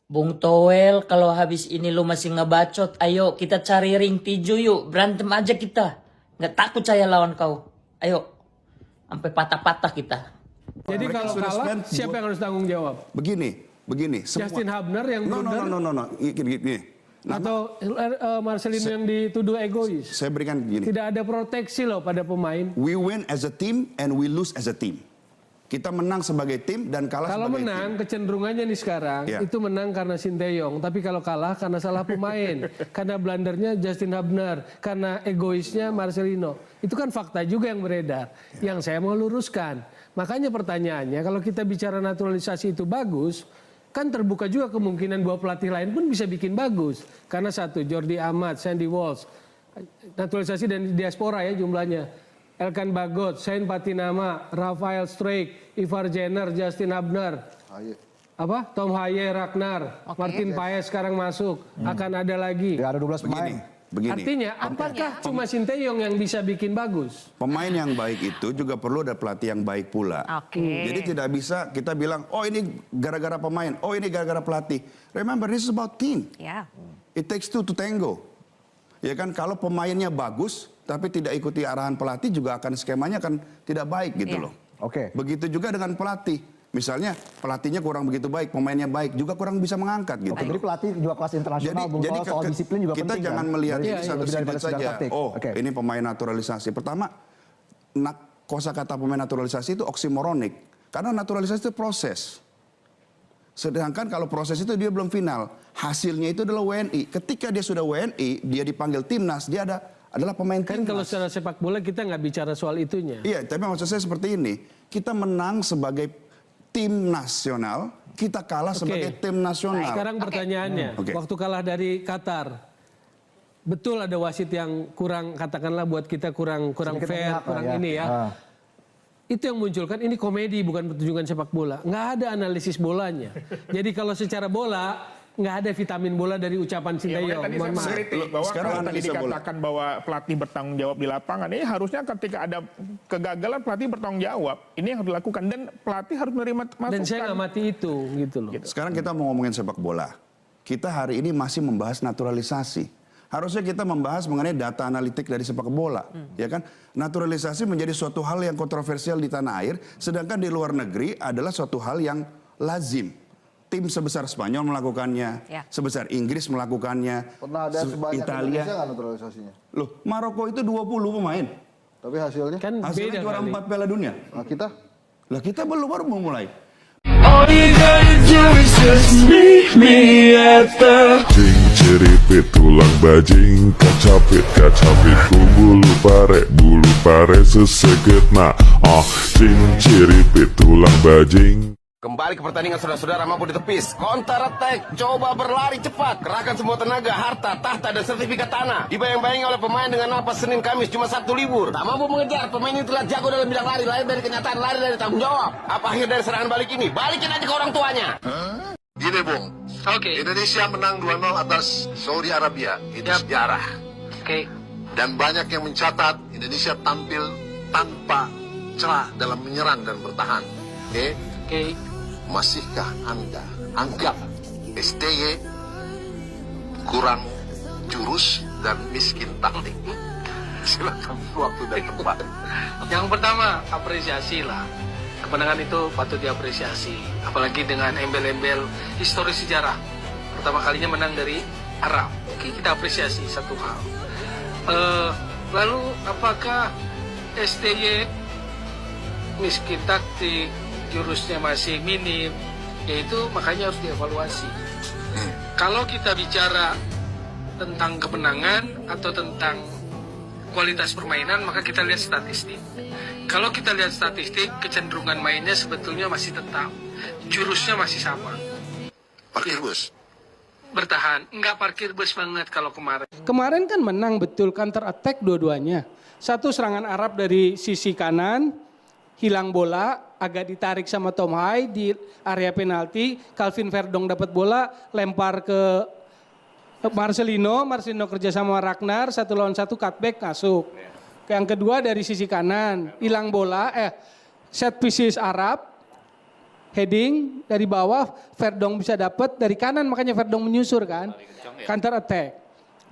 Bung Toel, kalau habis ini lu masih ngebacot, ayo kita cari ring tinju yuk. Berantem aja kita. Nggak takut saya lawan kau. Ayo. Sampai patah-patah kita. Jadi Mereka kalau sudah kalah, spend siapa yang harus tanggung jawab? Begini. Semua. Justin Hubner yang No. Gini. atau Marcelino yang dituduh egois? Saya berikan gini. Tidak ada proteksi loh pada pemain. We win as a team and we lose as a team. Kita menang sebagai tim dan kalah Kalau sebagai menang, tim. kecenderungannya nih sekarang, Ya. itu menang karena Sinteyong. Tapi kalau kalah karena salah pemain. Karena blendernya Justin Hubner. Karena egoisnya Marcelino. Itu kan fakta juga yang beredar. Yang saya mau luruskan. Makanya pertanyaannya, kalau kita bicara naturalisasi itu bagus, kan terbuka juga kemungkinan bahwa pelatih lain pun bisa bikin bagus. Karena satu, Jordi Amat, Sandy Walsh. Naturalisasi dan diaspora ya jumlahnya. Elkan Bagot, Sain Patinama, Rafael Struijk, Ivar Jenner, Justin Hubner, Tom Haye, Ragnar, Martin Paes sekarang masuk, akan ada lagi. Ya, ada 12 pemain. Begini. Artinya, apakah cuma Sinteyong yang bisa bikin bagus? Pemain yang baik itu juga perlu ada pelatih yang baik pula. Jadi tidak bisa kita bilang, oh ini gara-gara pemain, oh ini gara-gara pelatih. Remember, this is about team. It takes two to tango. Ya kan, kalau pemainnya bagus, tapi tidak ikuti arahan pelatih juga akan skemanya akan tidak baik gitu loh. Oke. Begitu juga dengan pelatih. Misalnya pelatihnya kurang begitu baik, pemainnya baik, juga kurang bisa mengangkat gitu. Oke, jadi pelatih juga kelas internasional, Bung, soal disiplin juga kita penting. jangan kan? melihat Dari- ini satu lebih daripada sudut sekedar saja. taktik. Oh, Oke. ini pemain naturalisasi. Pertama, kosakata pemain naturalisasi itu oksimoronik. Karena naturalisasi itu proses. Sedangkan kalau proses itu dia belum final. Hasilnya itu adalah WNI. Ketika dia sudah WNI, dia dipanggil timnas, dia adalah pemain Kan kalau timnas. secara sepak bola kita nggak bicara soal itunya. Iya, tapi maksud saya seperti ini. Kita menang sebagai tim nasional, kita kalah sebagai tim nasional. Sekarang pertanyaannya, Oke. waktu kalah dari Qatar, betul ada wasit yang kurang, katakanlah buat kita kurang Sedikit fair, memihak lah kurang ya. ini ya. Itu yang munculkan, ini komedi bukan pertunjukan sepak bola. Nggak ada analisis bolanya. Jadi kalau secara bola, nggak ada vitamin bola dari ucapan Ya, Sinteyong. makanya tadi Mohon saya maaf. mengkritik bahwa Sekarang kalau tadi analisa bola. dikatakan bahwa pelatih bertanggung jawab di lapangan, ini harusnya ketika ada kegagalan pelatih bertanggung jawab. Ini yang harus dilakukan dan pelatih harus menerima masukan. Dan saya ngamati itu, gitu loh. Sekarang kita mau ngomongin sepak bola. Kita hari ini masih membahas naturalisasi. Harusnya kita membahas mengenai data analitik dari sepak bola, ya kan? Naturalisasi menjadi suatu hal yang kontroversial di tanah air, sedangkan di luar negeri adalah suatu hal yang lazim. Tim sebesar Spanyol melakukannya, sebesar Inggris melakukannya, Pernah ada sebanyak Italia. Indonesia nggak naturalisasinya? Loh, Maroko itu 20 pemain. Tapi hasilnya? Kan Hasilnya beda juara kali. 4 Piala Dunia. Nah, kita? Lah kita baru mau mulai. Ceripit tulang bajing kacapit ku bulu pare seseket ceripit tulang bajing. Kembali ke pertandingan saudara-saudara mampu ditepis. Counter attack, coba berlari cepat. Kerahkan semua tenaga, harta, tahta, dan sertifikat tanah. Dibayang-bayangi oleh pemain dengan napas Senin Kamis cuma Sabtu libur. Tak mampu mengejar, pemain ini telah jago dalam bidang lari. Lari dari kenyataan, lari dari tanggung jawab. Apa akhir dari serangan balik ini? Balikin aja ke orang tuanya. Gini Bung, Indonesia menang 2-0 atas Saudi Arabia. Itu sejarah. Dan banyak yang mencatat Indonesia tampil tanpa celah dalam menyerang dan bertahan. Masihkah Anda anggap STY kurang jurus dan miskin taktik? Silakan waktu dan tempat. Yang pertama, apresiasi lah. Kemenangan itu patut diapresiasi. Apalagi dengan embel-embel historis sejarah. Pertama kalinya menang dari Arab. Oke, kita apresiasi satu hal. Lalu apakah STY miskin taktik, jurusnya masih minim, yaitu makanya harus dievaluasi. Kalau kita bicara tentang kemenangan atau tentang kualitas permainan, maka kita lihat statistik. Kalau kita lihat statistik, kecenderungan mainnya sebetulnya masih tetap, jurusnya masih sama. Parkir bus. Bertahan, nggak parkir bus banget kalau kemarin. Kemarin kan menang betul counter attack dua-duanya. Satu serangan Arab dari sisi kanan, hilang bola, agak ditarik sama Tom Haye di area penalti. Calvin Verdong dapat bola, lempar ke Marcelino kerja sama Ragnar, 1-1 cutback masuk. Yang kedua dari sisi kanan, hilang bola, set pieces Arab, heading dari bawah, Verdong bisa dapat dari kanan, makanya Verdong menyusur kan, counter attack.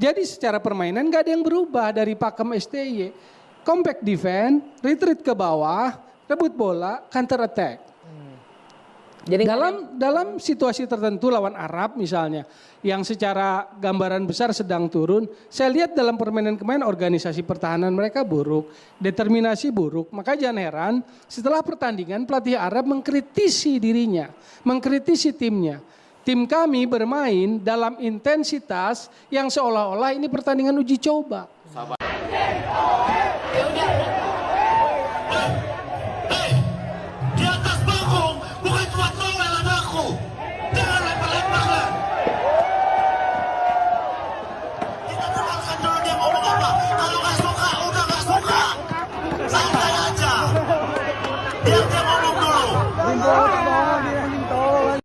Jadi secara permainan gak ada yang berubah dari pakem STY. Compact defense, retreat ke bawah, rebut bola, counter attack. Jadi Dalam situasi tertentu lawan Arab misalnya, yang secara gambaran besar sedang turun, saya lihat dalam permainan kemarin organisasi pertahanan mereka buruk, determinasi buruk. Maka jangan heran setelah pertandingan pelatih Arab mengkritisi dirinya, mengkritisi timnya. Tim kami bermain dalam intensitas yang seolah-olah ini pertandingan uji coba.